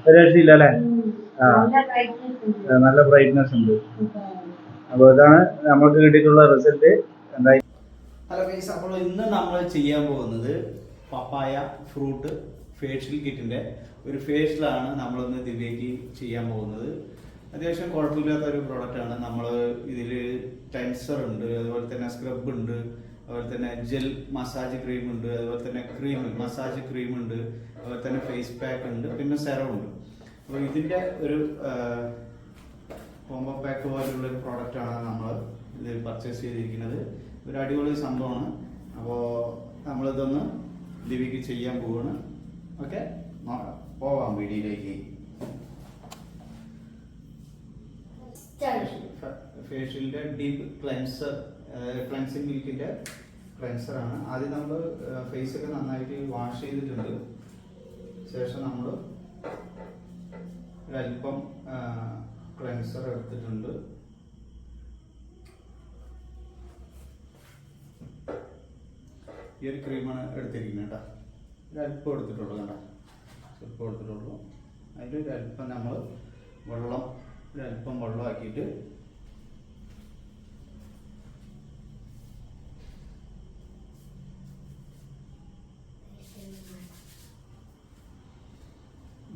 ഒരു രക്ഷയില്ല അല്ലേ? ആ, നല്ല ബ്രൈറ്റ്നെസ് ഉണ്ട്. അപ്പോൾ ഇതാണ് നമുക്ക് കിട്ടിയിട്ടുള്ള റിസൾട്ട്. എന്തായി? ഹലോ ഗൈസ്, അപ്പോൾ ഇന്ന് നമ്മൾ ചെയ്യാൻ പോകുന്നത് പപ്പായ ഫ്രൂട്ട് ഫേഷ്യൽ കിറ്റിൻ്റെ ഒരു ഫേഷ്യലാണ് നമ്മളിന്ന് ദിവ്യയ്ക്ക് ചെയ്യാൻ പോകുന്നത്. അത്യാവശ്യം കുഴപ്പമില്ലാത്ത ഒരു പ്രോഡക്റ്റാണ്. നമ്മൾ ഇതിൽ ടെൻസർ ഉണ്ട്, അതുപോലെ തന്നെ സ്ക്രബ് ഉണ്ട്, അതുപോലെ തന്നെ ജെൽ മസാജ് ക്രീം ഉണ്ട്, അതുപോലെ തന്നെ ക്രീം മസാജ് ക്രീം ഉണ്ട്, അതുപോലെ തന്നെ ഫേസ് പാക്ക് ഉണ്ട്, പിന്നെ സെറം ഉണ്ട്. അപ്പോൾ ഇതിൻ്റെ ഒരു കോംബോ പാക്ക് പോലുള്ള ഒരു പ്രോഡക്റ്റാണ് നമ്മൾ ഇതിൽ പർച്ചേസ് ചെയ്തിരിക്കുന്നത്. ഒരു അടിപൊളി സംഭവമാണ്. അപ്പോൾ നമ്മളിതൊന്ന് ദിവ്യയ്ക്ക് ചെയ്യാൻ പോവുകയാണ്. ഓക്കെ, പോവാം വീഡിയോയിലേക്ക്. ഫേഷ്യലിൻ്റെ ഡീപ്പ് ക്ലെൻസർ, ക്ലെൻസിങ് മിൽക്കിൻ്റെ ക്ലെൻസറാണ്. ആദ്യം നമ്മൾ ഫേസൊക്കെ നന്നായിട്ട് വാഷ് ചെയ്തിട്ടുണ്ട്. ശേഷം നമ്മൾ ഒരല്പം ക്ലെൻസർ എടുത്തിട്ടുണ്ട്. ഈ ഒരു ക്രീമാണ് എടുത്തിരിക്കുന്നത് കേട്ടോ. ഒരല്പം എടുത്തിട്ടുള്ളൂ കേട്ടോ, സ്വല്പം എടുത്തിട്ടുള്ളൂ. അതിൽ ഒരല്പം നമ്മൾ ഒരല്പം വെള്ളമാക്കിയിട്ട്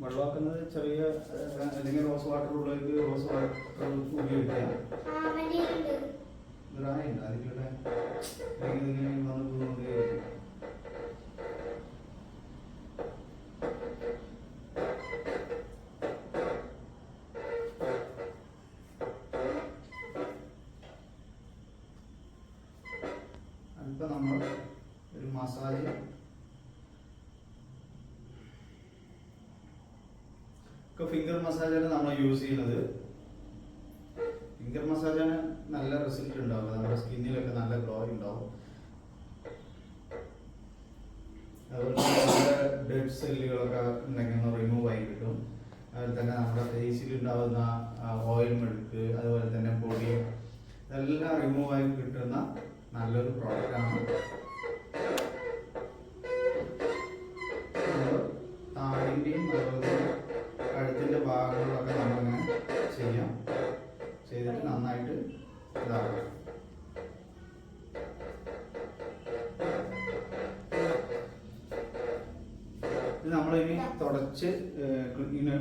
വെള്ളമാക്കുന്നത് ചെറിയ അല്ലെങ്കിൽ റോസ് വാട്ടർ ഉള്ളവർക്ക് റോസ് വാട്ടർ ഉപയോഗിക്കാം. ദ്രായുണ്ട് അതിലൂടെ വന്ന് പോകുന്നതായിരിക്കും. അതിപ്പോൾ നമ്മൾ ഒരു മസാജ് ഫിംഗർ മസാജാണ് നമ്മൾ യൂസ് ചെയ്യുന്നത്. ഫിംഗർ മസാജാണ് നല്ല റിസൾട്ട് ഉണ്ടാവുക. നമ്മുടെ സ്കിന്നിലൊക്കെ നല്ല ഗ്ലോ ഉണ്ടാവും. അതുപോലെ തന്നെ ഡെഡ് സെല്ലുകളൊക്കെ ഉണ്ടെങ്കിൽ ഒന്ന് റിമൂവ് ആയി കിട്ടും. അതുപോലെ തന്നെ നമ്മുടെ ഫേസിൽ ഉണ്ടാവുന്ന ഓയിൽ മെഴുക്ക്, അതുപോലെ തന്നെ പൊടി, ഇതെല്ലാം റിമൂവ് ആയി കിട്ടുന്ന നല്ലൊരു പ്രോഡക്റ്റാണ്. താടിൻ്റെയും അതുപോലെ കഴുത്തിൻ്റെ ഭാഗങ്ങളിലൊക്കെ നമ്മളിങ്ങനെ ചെയ്തിട്ട് നന്നായിട്ട് ഇതാകും. ഇത് നമ്മളിനി തുടച്ച് ഇങ്ങനെ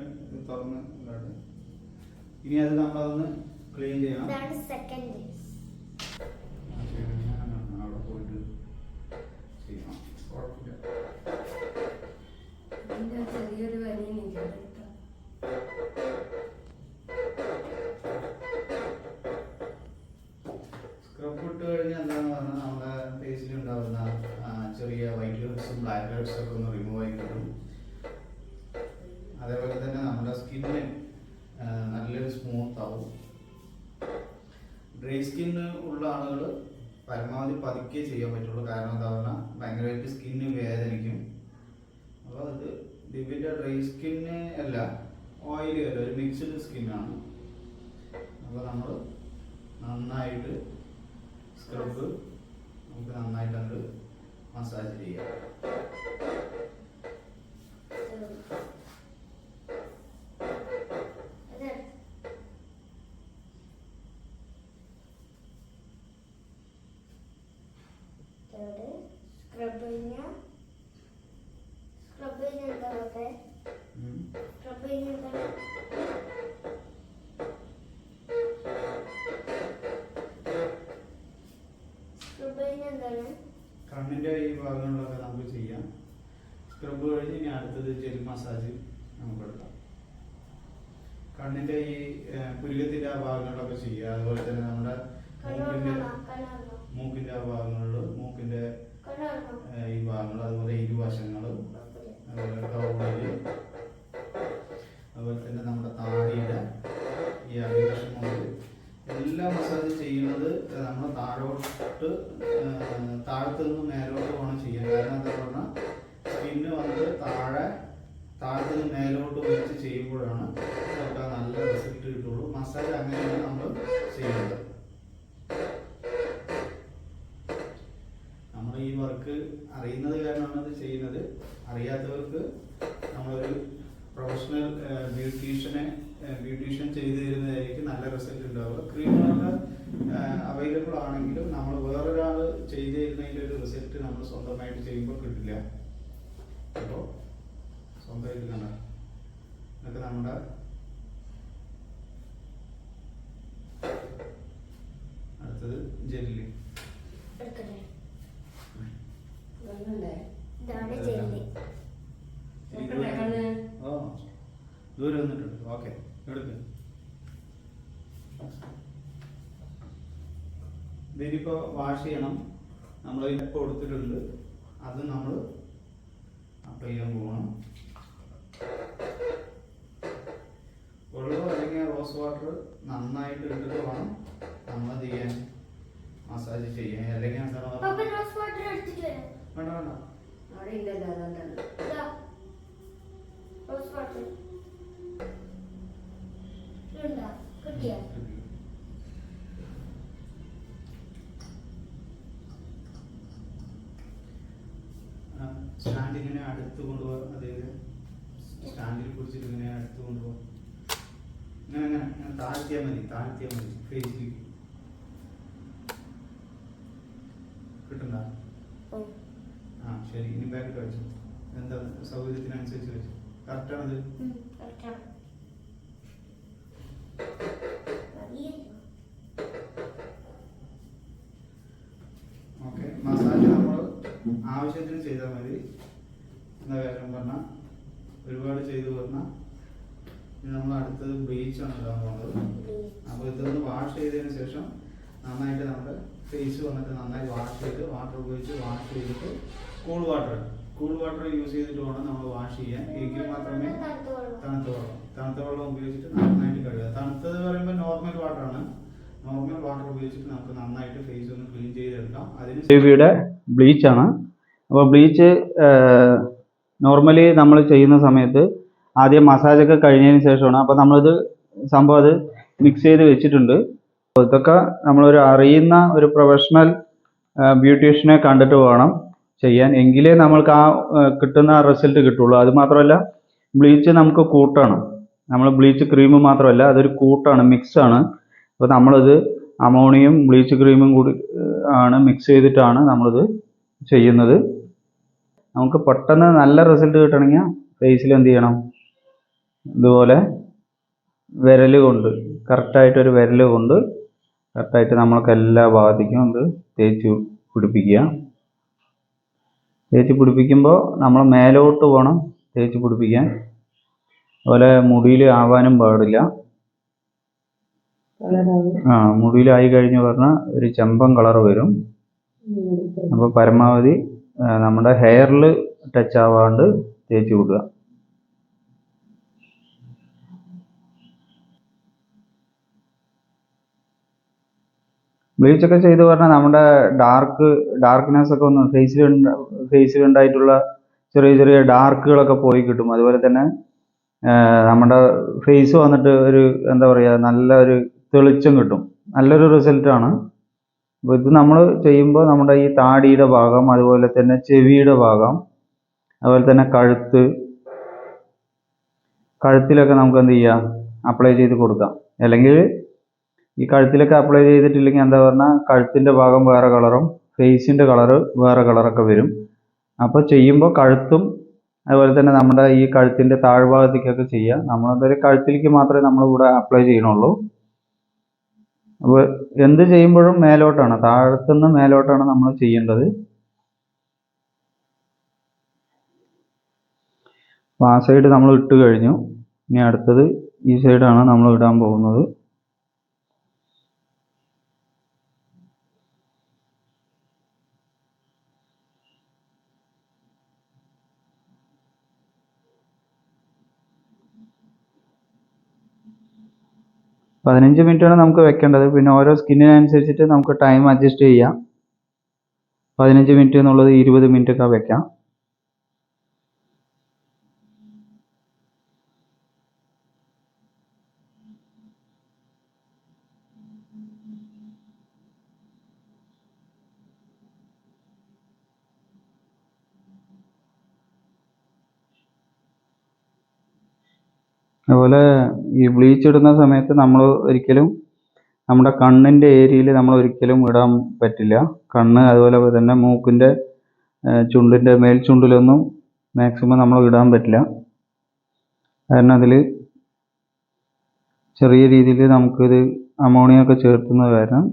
തുറന്ന് ഇനി അത് നമ്മളതൊന്ന് ക്ലീൻ ചെയ്യണം. അവിടെ പോയിട്ട് ചെയ്യണം. കുഴപ്പമില്ല. ചെറിയൊരു വലിയ സ്ക്രബ് ഇട്ട് കഴിഞ്ഞാൽ എന്താണെന്ന് പറഞ്ഞാൽ നമ്മുടെ ഫേസിൽ ഉണ്ടാകുന്ന ചെറിയ വൈറ്റ് ഹെഡ്സും ബ്ലാക്ക് ഹെഡ്സും ഒക്കെ ഒന്ന് റിമൂവ് ആയി കിട്ടും. അതേപോലെ തന്നെ നമ്മുടെ സ്കിന്ന് നല്ലൊരു സ്മൂത്ത് ആവും. ഡ്രൈ സ്കിന്ന് ഉള്ള ആളുകൾ പരമാവധി പതുക്കെ ചെയ്യാൻ പറ്റുള്ളൂ. കാരണം എന്താ പറഞ്ഞാൽ ഭയങ്കരമായിട്ട് സ്കിന്ന് വേദനിക്കും. അപ്പോൾ അത് ദിവ്യൻ്റെ ഡ്രൈ സ്കിന്ന് അല്ല, ഓയിലി അല്ല, ഒരു മിക്സ്ഡ് സ്കിന്നാണ്. അപ്പോൾ നമ്മൾ നന്നായിട്ട് സ്ക്രബ് നമുക്ക് നന്നായിട്ട് അത് മസാജ് ചെയ്യാം. കണ്ണിൻ്റെ ഈ ഭാഗങ്ങളിലൊക്കെ നമുക്ക് ചെയ്യാം. സ്ക്രബ് കഴിഞ്ഞ് ഇനി അടുത്തത് ജെൽ മസാജ് നമുക്ക് എടുക്കാം. കണ്ണിൻ്റെ ഈ പുരികത്തിൻ്റെ ആ ഭാഗങ്ങളിലൊക്കെ ചെയ്യുക. അതുപോലെ തന്നെ നമ്മുടെ മൂക്കിൻ്റെ ആ ഭാഗങ്ങളിൽ, മൂക്കിൻ്റെ ഈ ഭാഗങ്ങൾ, അതുപോലെ ഇരുവശങ്ങൾ, അതുപോലെ കൗളിൽ, അതുപോലെ തന്നെ നമ്മുടെ താടിയുടെ ഈ അടിവശം മുതൽ എല്ലാ മസാജ് ചെയ്യുന്നത് നമ്മൾ താഴത്ത് നിന്ന് മേലോട്ട് വേണം ചെയ്യാൻ. കാരണം എന്താ പറഞ്ഞാൽ സ്കിന്ന് വന്നിട്ട് താഴത്ത് നിന്ന് മേലോട്ട് വെച്ച് ചെയ്യുമ്പോഴാണ് നമുക്ക് നല്ല റിസൾട്ട് കിട്ടുള്ളൂ. മസാജ് അങ്ങനെയാണ് നമ്മൾ ചെയ്യുന്നത്. നമ്മൾ ഈ വർക്ക് അറിയുന്നത് കാരണമാണ് ഇത് ചെയ്യുന്നത്. അറിയാത്തവർക്ക് നമ്മളൊരു പ്രൊഫഷണൽ ബ്യൂട്ടീഷ്യൻ ചെയ്തു തരുന്നതായിരിക്കും നല്ല റിസൾട്ട് ഉണ്ടാവുക. ക്രീമുകളൊക്കെ അവൈലബിൾ ആണെങ്കിലും നമ്മൾ വേറൊരാൾ ചെയ്തു തരുന്നതിൻ്റെ ഒരു റിസൾട്ട് നമ്മൾ സ്വന്തമായിട്ട് ചെയ്യുമ്പോൾ കിട്ടില്ല. അപ്പോൾ സ്വന്തമായിട്ട് കണ്ട ഇതൊക്കെ നമ്മുടെ അടുത്തത് ജെല്ലി. ദൂരെ വന്നിട്ടുണ്ട്. ഓക്കെ, എടുക്ക്. ഇതിനിപ്പോൾ വാഷ് ചെയ്യണം. നമ്മൾ ഇപ്പോൾ കൊടുത്തിട്ടുണ്ട്, അത് നമ്മൾ അപ്ലൈ ചെയ്യാൻ പോകണം. വെള്ളം അല്ലെങ്കിൽ റോസ് വാട്ടർ നന്നായിട്ട് ഇട്ടിട്ട് വേണം നമ്മൾ ചെയ്യാൻ, മസാജ് ചെയ്യാൻ. അല്ലെങ്കിൽ എന്താണ് വേണ്ട വേണ്ട അവിടെ ഇല്ലല്ലോ, അതുകൊണ്ടാണ്. സ്റ്റാൻഡ് ഇങ്ങനെ അടുത്ത് കൊണ്ടുപോകാം. അതായത് സ്റ്റാൻഡിൽ പിടിച്ചിട്ട് ഇങ്ങനെ അടുത്ത് കൊണ്ടുപോകാം. ഇങ്ങനെ ഇങ്ങനെ ഇങ്ങനെ താഴ്ത്തിയാൽ മതി ഫേസിലേക്ക്. കിട്ടണ്ട? ആ ശരി, ഇനി ബാക്കിൽ വെച്ചു. എന്താ സൗകര്യത്തിനനുസരിച്ച് വെച്ചു. കറക്റ്റാണത്. ഓക്കെ, മസാജ് നമ്മൾ ആവശ്യത്തിന് ചെയ്താൽ മതി. എന്താ കാര്യം പറഞ്ഞാൽ ഒരുപാട് ചെയ്തു പറഞ്ഞാൽ നമ്മൾ അടുത്തത് ബ്ലീച്ചാണ് ഇടാൻ പോകുന്നത്. അപ്പോൾ ഇതൊന്ന് വാഷ് ചെയ്തതിന് ശേഷം നന്നായിട്ട് നമ്മുടെ ഫേസ് വന്നിട്ട് നന്നായി വാഷ് ചെയ്ത് വാട്ടർ ഉപയോഗിച്ച് വാഷ് ചെയ്തിട്ട് കൂൾ വാട്ടർ യൂസ് ചെയ്തിട്ട് വേണം നമ്മൾ വാഷ് ചെയ്യാൻ. എങ്കിൽ മാത്രമേ തണുത്ത വെള്ളം ഉപയോഗിച്ചിട്ട് നന്നായിട്ട് കഴുകുക. തണുത്തത് പറയുമ്പോൾ നോർമൽ വാട്ടറാണ്. നോർമൽ വാട്ടർ ഉപയോഗിച്ചിട്ട് നമുക്ക് നന്നായിട്ട് ഫേസ് ഒന്ന് ക്ലീൻ ചെയ്തെടുക്കാം. അതിന് ബേബിയുടെ ബ്ലീച്ചാണ്. അപ്പോൾ ബ്ലീച്ച് നോർമലി നമ്മൾ ചെയ്യുന്ന സമയത്ത് ആദ്യം മസാജൊക്കെ കഴിഞ്ഞതിന് ശേഷമാണ്. അപ്പോൾ നമ്മളിത് സംഭവം അത് മിക്സ് ചെയ്ത് വെച്ചിട്ടുണ്ട്. അപ്പോൾ ഇതൊക്കെ നമ്മളൊരു അറിയുന്ന ഒരു പ്രൊഫഷണൽ ബ്യൂട്ടീഷ്യനെ കണ്ടിട്ട് വേണം ചെയ്യാൻ. എങ്കിലേ നമ്മൾക്ക് ആ കിട്ടുന്ന റിസൾട്ട് കിട്ടുള്ളൂ. അത് മാത്രമല്ല ബ്ലീച്ച് നമുക്ക് കൂട്ടാണ്. നമ്മൾ ബ്ലീച്ച് ക്രീം മാത്രമല്ല, അതൊരു കൂട്ടാണ്, മിക്സാണ്. അപ്പോൾ നമ്മളിത് അമോണിയും ബ്ലീച്ച് ക്രീമും കൂടി ആണ് മിക്സ് ചെയ്തിട്ടാണ് നമ്മളിത് ചെയ്യുന്നത്. നമുക്ക് പെട്ടെന്ന് നല്ല റിസൾട്ട് കിട്ടണമെങ്കിൽ ഫേസിൽ എന്ത് ചെയ്യണം, ഇതുപോലെ വിരൽ കൊണ്ട് കറക്റ്റായിട്ടൊരു വിരൽ കൊണ്ട് കറക്റ്റായിട്ട് നമ്മൾക്ക് എല്ലാ ഭാഗത്തേക്കും ഇത് തേച്ച് പിടിപ്പിക്കുക. തേച്ച് പിടിപ്പിക്കുമ്പോൾ നമ്മൾ മേലോട്ട് വേണം തേച്ച് പിടിപ്പിക്കാൻ. അതുപോലെ മുടിയിൽ ആവാനും പാടില്ല. മുടിയിലായി കഴിഞ്ഞ് പറഞ്ഞാൽ ഒരു ചെമ്പൻ കളർ വരും. അപ്പോൾ പരമാവധി നമ്മുടെ ഹെയറിൽ ടച്ച് ആവാണ്ട് തേച്ച് വിടുക. ബ്ലീച്ചൊക്കെ ചെയ്ത് പറഞ്ഞാൽ നമ്മുടെ ഡാർക്ക്നെസ് ഒക്കെ ഒന്ന് ഫേസിലുണ്ടായിട്ടുള്ള ചെറിയ ചെറിയ ഡാർക്കുകളൊക്കെ പോയി കിട്ടും. അതുപോലെ തന്നെ നമ്മുടെ ഫേസ് വന്നിട്ട് ഒരു എന്താ പറയുക, നല്ല ഒരു തെളിച്ചം കിട്ടും. നല്ലൊരു റിസൾട്ടാണ്. അപ്പോൾ ഇത് നമ്മൾ ചെയ്യുമ്പോൾ നമ്മുടെ ഈ താടിയുടെ ഭാഗം, അതുപോലെ തന്നെ ചെവിയുടെ ഭാഗം, അതുപോലെ തന്നെ കഴുത്തിലൊക്കെ നമുക്ക് എന്ത് ചെയ്യാം, അപ്ലൈ ചെയ്ത് കൊടുക്കാം. അല്ലെങ്കിൽ ഈ കഴുത്തിലൊക്കെ അപ്ലൈ ചെയ്തിട്ടില്ലെങ്കിൽ എന്താ പറഞ്ഞാൽ കഴുത്തിൻ്റെ ഭാഗം വേറെ കളറും ഫേസിൻ്റെ കളറ് വേറെ കളറൊക്കെ വരും. അപ്പോൾ ചെയ്യുമ്പോൾ കഴുത്തും അതുപോലെ തന്നെ നമ്മുടെ ഈ കഴുത്തിൻ്റെ താഴ്ഭാഗത്തേക്കൊക്കെ ചെയ്യുക. നമ്മളെന്തായാലും കഴുത്തിലേക്ക് മാത്രമേ നമ്മളിവിടെ അപ്ലൈ ചെയ്യണുള്ളൂ. അപ്പോൾ എന്ത് ചെയ്യുമ്പോഴും മേലോട്ടാണ്, താഴത്തുനിന്ന് മേലോട്ടാണ് നമ്മൾ ചെയ്യേണ്ടത്. അപ്പോൾ ആ സൈഡ് നമ്മൾ ഇട്ട് കഴിഞ്ഞു. ഇനി അടുത്തത് ഈ സൈഡാണ് നമ്മൾ ഇടാൻ പോകുന്നത്. പതിനഞ്ച് മിനിറ്റാണ് നമുക്ക് വെക്കേണ്ടത്. പിന്നെ ഓരോ സ്കിന്നിനനുസരിച്ചിട്ട് നമുക്ക് ടൈം അഡ്ജസ്റ്റ് ചെയ്യാം. 15 മിനിറ്റ് എന്നുള്ളത് 20 മിനിറ്റ് ഒക്കെ വെക്കാം. അതുപോലെ ഈ ബ്ലീച്ച് ഇടുന്ന സമയത്ത് നമ്മൾ ഒരിക്കലും നമ്മുടെ കണ്ണിൻ്റെ ഏരിയയിൽ നമ്മൾ ഒരിക്കലും ഇടാൻ പറ്റില്ല. കണ്ണ് അതുപോലെ തന്നെ മൂക്കിൻ്റെ ചുണ്ടിൻ്റെ മേൽചുണ്ടിലൊന്നും മാക്സിമം നമ്മൾ ഇടാൻ പറ്റില്ല. കാരണം അതിൽ ചെറിയ രീതിയിൽ നമുക്കിത് അമോണിയ ഒക്കെ ചേർക്കുന്നത് കാരണം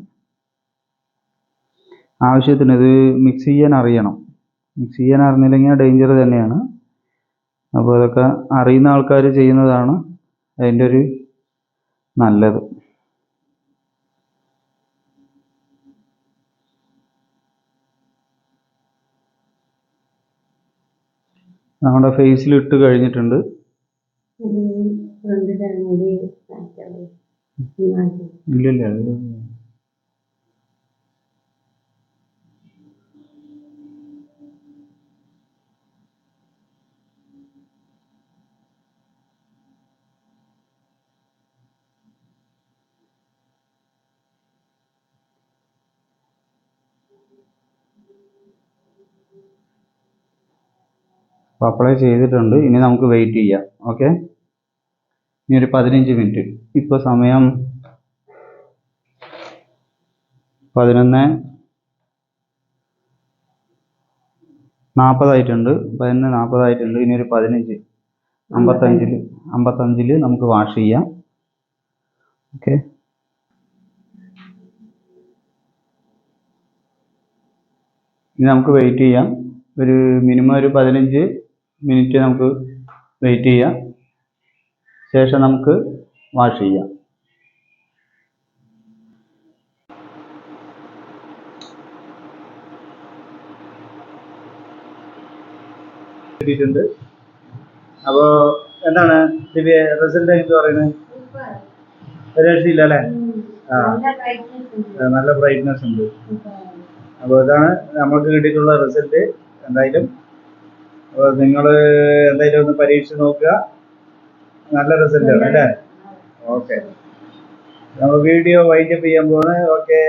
ആവശ്യത്തിന് ഇത് മിക്സ് ചെയ്യാൻ അറിയണം. മിക്സ് ചെയ്യാൻ അറിഞ്ഞില്ലെങ്കിൽ ഡേഞ്ചർ തന്നെയാണ്. അപ്പോൾ അതൊക്കെ അറിയുന്ന ആൾക്കാർ ചെയ്യുന്നതാണ് അതിൻ്റെ ഒരു നല്ലത്. നമ്മുടെ ഫേസിൽ ഇട്ട് കഴിഞ്ഞിട്ടുണ്ട്. ഇല്ലില്ല, അപ്പോൾ അപ്ലൈ ചെയ്തിട്ടുണ്ട്. ഇനി നമുക്ക് വെയിറ്റ് ചെയ്യാം. ഓക്കെ, ഇനി ഒരു 15 മിനിറ്റ്. ഇപ്പോൾ സമയം 11:40 ആയിട്ടുണ്ട്. 11:40 ആയിട്ടുണ്ട്. ഇനി ഒരു 55 നമുക്ക് വാഷ് ചെയ്യാം. ഓക്കെ, ഇനി നമുക്ക് വെയിറ്റ് ചെയ്യാം. ഒരു മിനിമം ഒരു 15 മിനിറ്റ് നമുക്ക് വെയിറ്റ് ചെയ്യാം. ശേഷം നമുക്ക് വാഷ് ചെയ്യാം. കിട്ടിയിട്ടുണ്ട്. അപ്പോൾ എന്താണ് ദിവ്യ റിസൾട്ട് എന്ന് പറയുന്നത്? ഒരു രക്ഷയില്ല അല്ലേ? നല്ല ബ്രൈറ്റ്നസ് ഉണ്ട്. അപ്പോൾ ഇതാണ് നമുക്ക് കിട്ടിയിട്ടുള്ള റിസൾട്ട്. എന്തായാലും അപ്പോൾ നിങ്ങൾ എന്തായാലും ഒന്ന് പരീക്ഷിച്ച് നോക്കുക. നല്ല റിസൾട്ട് ആണ് അല്ലേ? ഓക്കെ, നമ്മൾ വീഡിയോ വൈൻഡപ്പ് ചെയ്യാൻ പോവാണ്. ഓക്കെ,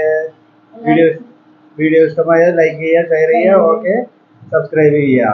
വീഡിയോ ഇഷ്ടമായാൽ ലൈക്ക് ചെയ്യുക, ഷെയർ ചെയ്യുക, ഓക്കെ, സബ്സ്ക്രൈബ് ചെയ്യുക.